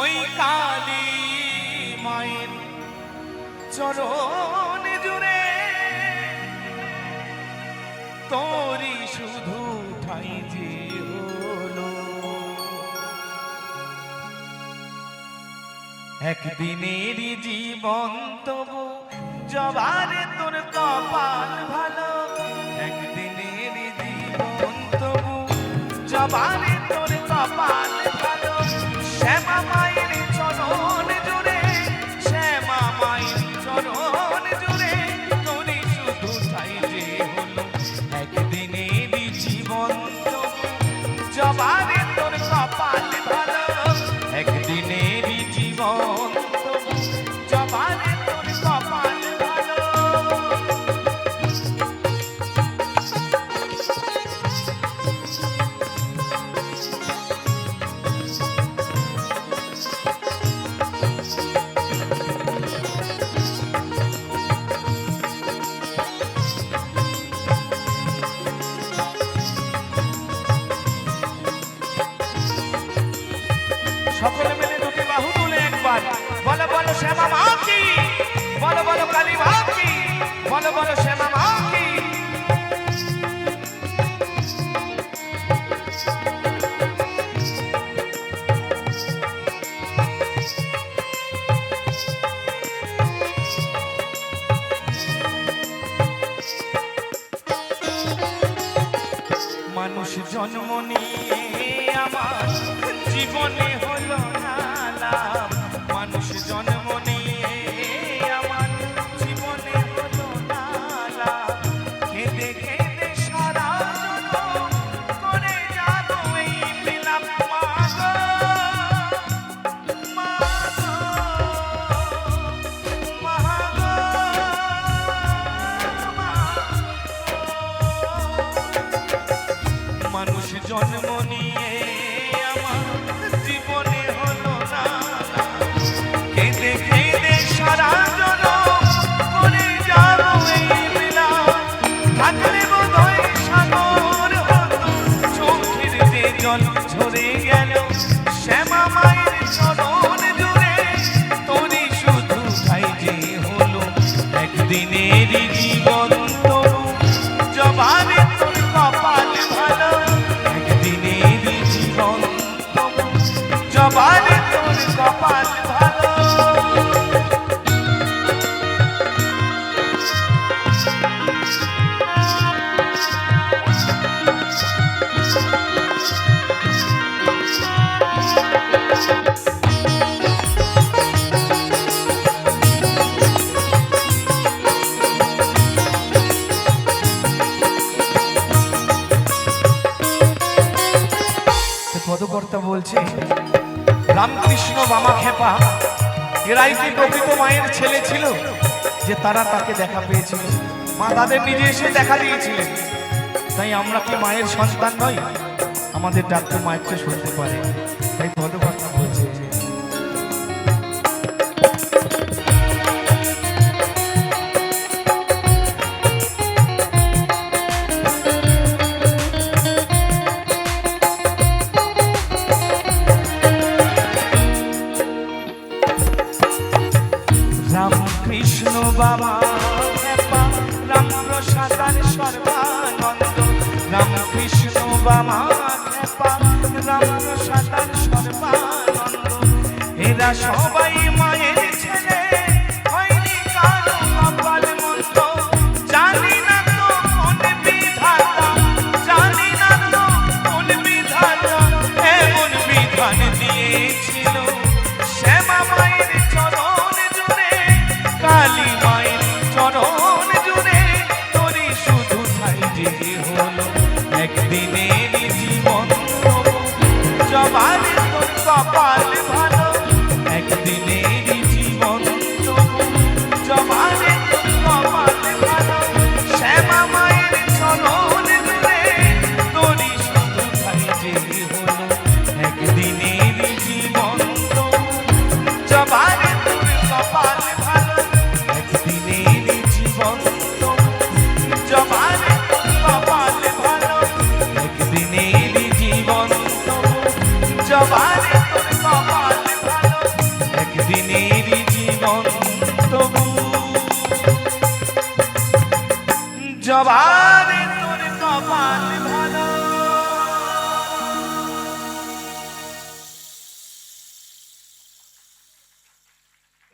ওই কালী মায়ের চরণ জুড়ে তোরি শুধু ঠাই যে হলো একদিনেরই জীবন তবু জবারে তোর কপাল ভালো একদিনেরই জীবন তবু জবারে তোর কপাল ভালো শ্যামা মায়ের চরণ জুড়ে শ্যামা মায়ের চরণ জুড়ে তোরই শুধু ঠাই যে হলো একদিনেরই জীবন তবু জবারে তোর কপাল ভালো একদিনেরই জীবন তবু জবারে তোর কপাল ভালো সকলে মিলে দুটি বাহু তুলে একবার বলো বলো শ্যামা মা কি বলো বলো কালী মা কি বলো বলো শ্যামা মা কি মানুষ জন্ম নিয়ে আমার জীবনে হলো না লাভ মানুষ জন্ম নিয়ে আমার জীবনে হলো না লাভ কেঁদে কেঁদে সারা জনম করে যাবো এই বিলাপ মাগো মাগো মাগো মানুষ জন্ম নিয়ে আমার জীবনে হলো না কেঁদে কেঁদে সারা জনম করে যাবো এই বিলাপ থাকলে বোধহয় সাগর হতো চোখের যে জল ঝরে গেল শ্যামা মায়ের চরণ জুড়ে তোরই শুধু ঠাই যে হলো একদিনেরই জীবন তবু জবারে তোর কপাল ভালো একদিনেরই জীবন তবু জবারে তোর কপাল ভালো পদকর্তা বলছে রামকৃষ্ণ বামা খেপা এরাই কি প্রকৃত মায়ের ছেলে ছিল যে তারা তাকে দেখা পেয়েছিল মা তাদের নিজে এসে দেখা দিয়েছিলেন তাই আমরা কি মায়ের সন্তান নই আমাদের ডাক্তার মায়েরকে শুনতে পারে তাই পদকর্তা বলছে রামকৃষ্ণ বাবা খেপা রামপ্রসাদার সর্বানন্দ রামকৃষ্ণ বাবা খেপা রামপ্রসাদার সর্বানন্দ এরা সবাই মায়ের ছেলে হয়নি কারো কপাল মন্দ জানি না তো কোন বিধাতা জানি না তো কোন বিধাতা এমন বিধান দিয়েছিল শ্যামা মায়ের চরণ জুড়ে কালী মায়ের চরণ জুড়ে তোরই শুধু ঠাই যে হলো একদিনেরই জীবন তবু জবারে তোর কপাল ভালো একদিনেরই জীবন তবু জবারে তোর কপাল ভালো শ্যামা মায়ের চরণ জুড়ে তোরই শুধু ঠাই যে হলো একদিনেরই জীবন তবু জবা